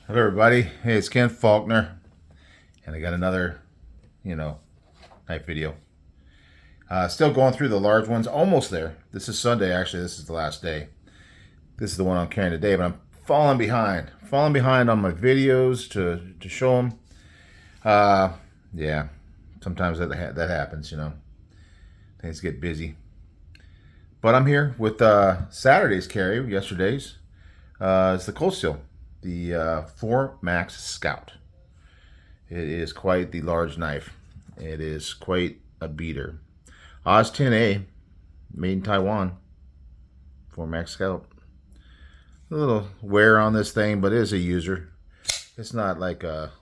Hello, everybody. Hey, it's Ken Faulkner, and I got another, you know, night video. Still going through the large ones, almost there. This is Sunday, actually. This is the last day. This is the one I'm carrying today, but I'm falling behind on my videos to show them. Yeah, sometimes that happens, Things get busy. But I'm here with Saturday's carry, yesterday's. It's the Cold Steel, the 4 Max Scout. It is quite the large knife. It is quite a beater. Oz 10A, made in Taiwan, 4 Max Scout. A little wear on this thing, but it is a user. It's not like a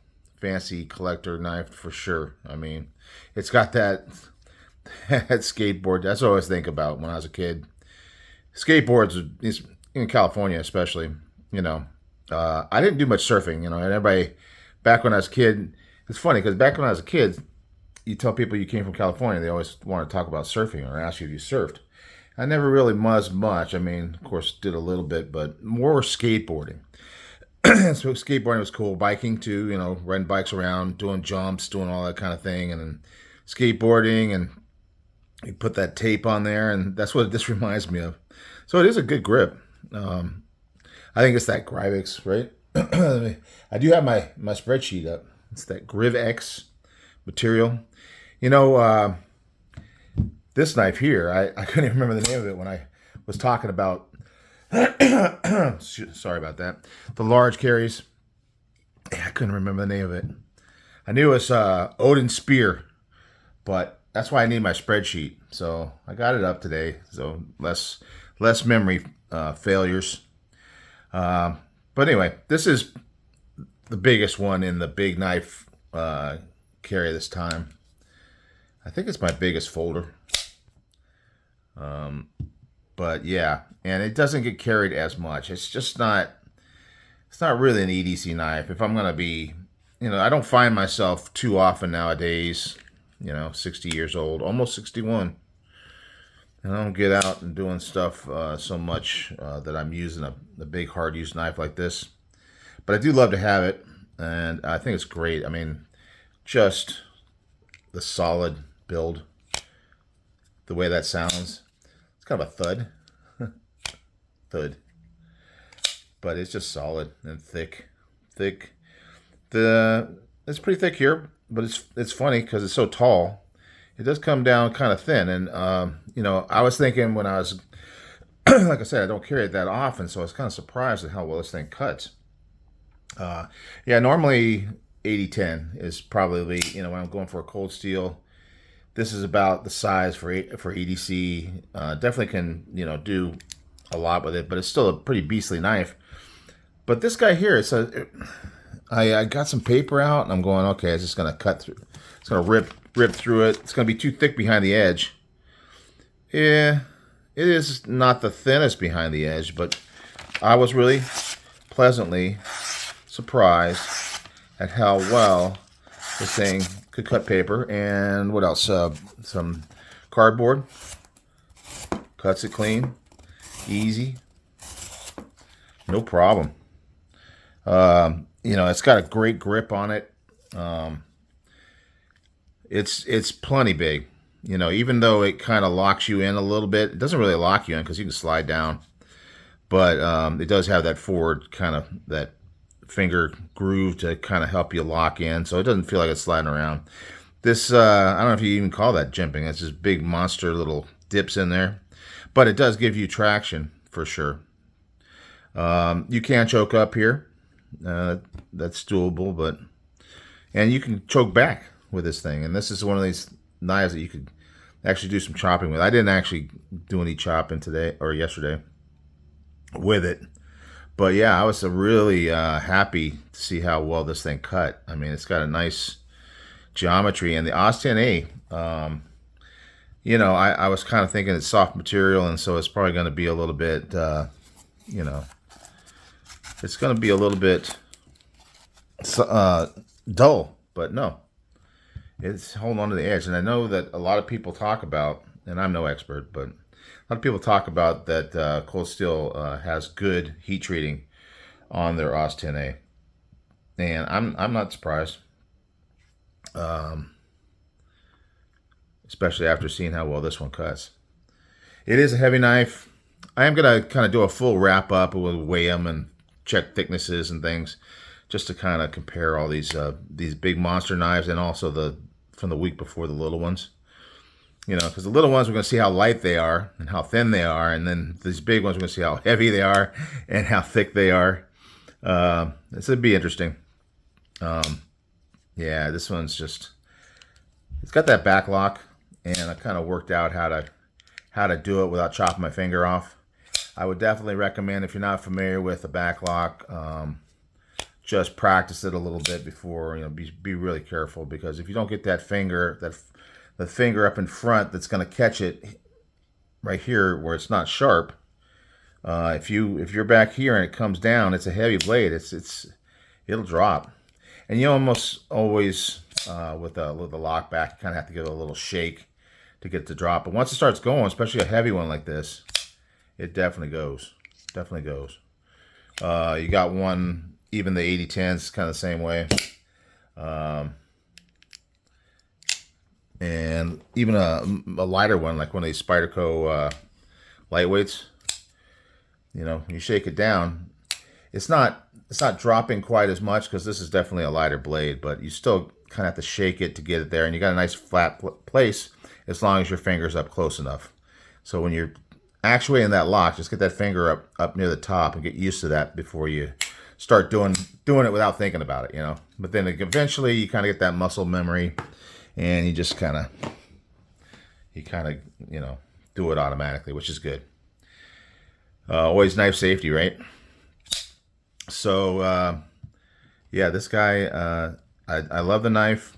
fancy collector knife for sure. I mean, it's got that skateboard. That's what I always think about when I was a kid. Skateboards, in California especially, I didn't do much surfing, and everybody, back when I was a kid, it's funny because back when I was a kid, you tell people you came from California, they always want to talk about surfing or ask you if you surfed. I never really was much. I mean, of course, did a little bit, but more skateboarding. So skateboarding was cool. Biking too, riding bikes around, doing jumps, doing all that kind of thing, and then skateboarding, and you put that tape on there, and that's what this reminds me of. So it is a good grip. I think it's that Grivex, right? I do have my spreadsheet up. It's that Grivex material. You know, this knife here, I couldn't even remember the name of it when I was talking about, sorry about that, the large carries. I couldn't remember the name of it. I knew it was Odin Spear, but that's why I need my spreadsheet. So I got it up today, so less memory failures. But anyway, this is the biggest one in the big knife carry this time. I think it's my biggest folder. But yeah, and it doesn't get carried as much. It's not really an EDC knife. If I'm going to be, I don't find myself too often nowadays, 60 years old, almost 61. And I don't get out and doing stuff so much that I'm using a big hard-use knife like this. But I do love to have it, and I think it's great. I mean, just the solid build, the way that sounds. It's kind of a thud. Thud. But it's just solid and thick. Thick. It's pretty thick here, but it's funny because it's so tall. It does come down kind of thin, and I was thinking when I was, like I said, I don't carry it that often, so I was kind of surprised at how well this thing cuts. Yeah, normally 80-10 is probably, when I'm going for a cold steel, this is about the size for EDC. Definitely can, do a lot with it, but it's still a pretty beastly knife. But this guy here, I got some paper out, and I'm going, okay, it's just going to cut through. It's going to rip through it. It's going to be too thick behind the edge. Yeah, it is not the thinnest behind the edge, but I was really pleasantly surprised at how well this thing could cut paper. And what else? Some cardboard. Cuts it clean. Easy. No problem. It's got a great grip on it. It's plenty big. Even though it kind of locks you in a little bit, it doesn't really lock you in because you can slide down. But it does have that forward kind of that finger groove to kind of help you lock in, so it doesn't feel like it's sliding around. This, I don't know if you even call that jimping. It's just big monster little dips in there. But it does give you traction for sure. You can choke up here. That's doable, and you can choke back with this thing. And this is one of these knives that you could actually do some chopping with. I didn't actually do any chopping today or yesterday with it. But yeah, I was really happy to see how well this thing cut. I mean, it's got a nice geometry. And the Oz 10A, I was kind of thinking it's soft material, and so it's probably going to be a little bit, it's going to be a little bit dull. But no, it's holding on to the edge. And I know that a lot of people talk about, and I'm no expert, but a lot of people talk about that Cold Steel has good heat treating on their Oz 10A. and I'm not surprised, especially after seeing how well this one cuts. It is a heavy knife. I am gonna kind of do a full wrap up. We'll weigh them and check thicknesses and things, just to kind of compare all these big monster knives and also the from the week before, the little ones. Because the little ones, we're going to see how light they are and how thin they are. And then these big ones, we're going to see how heavy they are and how thick they are. This would be interesting. Yeah, this one's just, it's got that back lock. And I kind of worked out how to do it without chopping my finger off. I would definitely recommend, if you're not familiar with the back lock, just practice it a little bit before, be really careful, because if you don't get that finger, the finger up in front that's going to catch it right here where it's not sharp. If you're back here and it comes down, it's a heavy blade. It'll drop, and you almost always with the lock back, you kind of have to give it a little shake to get it to drop. But once it starts going, especially a heavy one like this, it definitely goes. Definitely goes. You got one, even the 8010s, kind of the same way. And even a lighter one, like one of these Spyderco lightweights, you shake it down, it's not dropping quite as much, because this is definitely a lighter blade, but you still kind of have to shake it to get it there, and you got a nice flat place as long as your finger's up close enough. So when you're actuating that lock, just get that finger up near the top and get used to that before you start doing it without thinking about it, But then eventually you kind of get that muscle memory, and you just kind of do it automatically, which is good. Always knife safety, right? So yeah, this guy, I love the knife.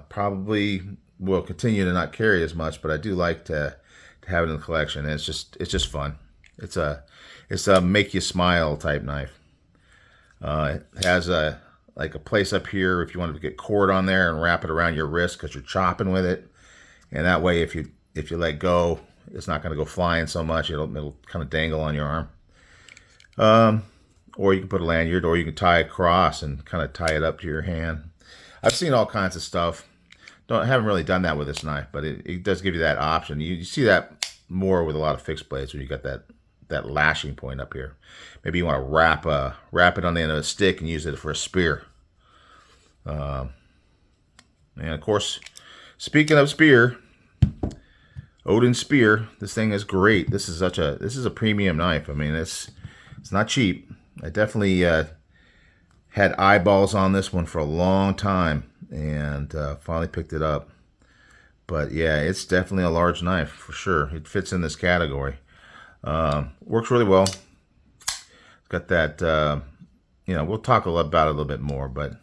Probably will continue to not carry as much, but I do like to have it in the collection. And it's just fun. It's a make you smile type knife. It has a place up here if you want to get cord on there and wrap it around your wrist, because you're chopping with it, and that way if you let go, it's not going to go flying so much. It'll kind of dangle on your arm. Or you can put a lanyard, or you can tie a cross and kind of tie it up to your hand. I've seen all kinds of stuff. Haven't really done that with this knife, but it does give you that option. You see that more with a lot of fixed blades, where you got that lashing point up here. Maybe you want to wrap it on the end of a stick and use it for a spear. And of course, speaking of spear, Odin Spear, this thing is great. This is a premium knife. I mean, it's not cheap. I definitely had eyeballs on this one for a long time, and finally picked it up. But yeah, it's definitely a large knife for sure. It fits in this category. Works really well. It's got that, we'll talk about it a little bit more, but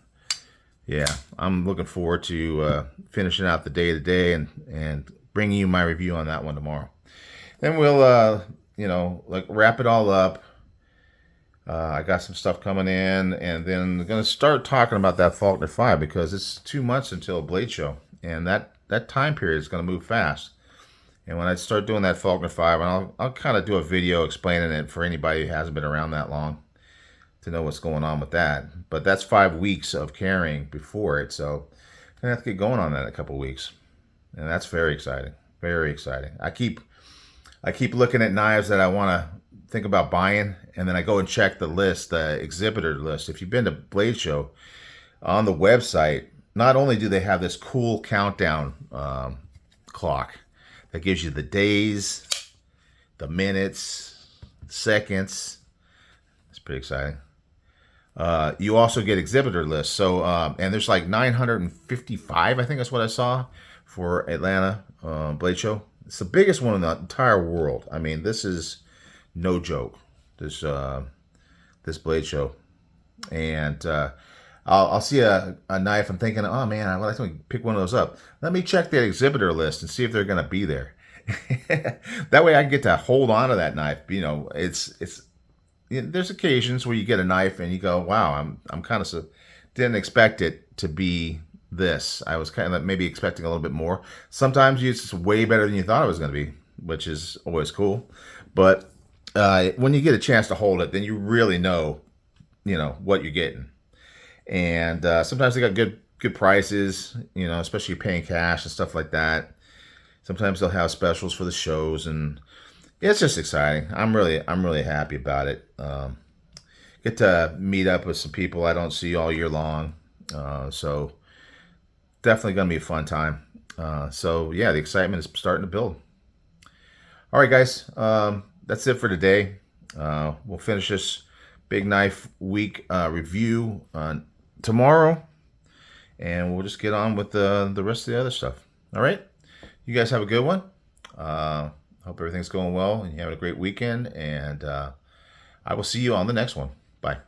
yeah, I'm looking forward to finishing out the day today and bringing you my review on that one tomorrow. Then we'll, wrap it all up. I got some stuff coming in, and then I'm going to start talking about that Faulkner 5, because it's 2 months until a Blade Show, and that time period is going to move fast. And when I start doing that Faulkner 5, I'll kind of do a video explaining it for anybody who hasn't been around that long to know what's going on with that. But that's 5 weeks of carrying before it, so I'm going to have to get going on that in a couple weeks. And that's very exciting. Very exciting. I keep looking at knives that I want to think about buying, and then I go and check the list, the exhibitor list. If you've been to Blade Show, on the website, not only do they have this cool countdown clock that gives you the days, the minutes, seconds. It's pretty exciting. You also get exhibitor lists. So, and there's like 955, I think that's what I saw, for Atlanta Blade Show. It's the biggest one in the entire world. I mean, this is no joke. This Blade Show, and I'll see a knife. I'm thinking, oh man, I'd like to pick one of those up. Let me check the exhibitor list and see if they're going to be there. That way, I can get to hold on to that knife. There's occasions where you get a knife and you go, wow, I'm kind of didn't expect it to be this. I was kind of maybe expecting a little bit more. Sometimes it's way better than you thought it was going to be, which is always cool. But when you get a chance to hold it, then you really know what you're getting. and sometimes they got good prices, especially paying cash and stuff like that. Sometimes they'll have specials for the shows, and yeah, it's just exciting. I'm really happy about it. Get to meet up with some people I don't see all year long, so definitely gonna be a fun time. So yeah, the excitement is starting to build. All right, guys, that's it for today. We'll finish this Big Knife Week review tomorrow, and we'll just get on with the rest of the other stuff. All right, you guys have a good one. Hope everything's going well and you have a great weekend, and I will see you on the next one. Bye.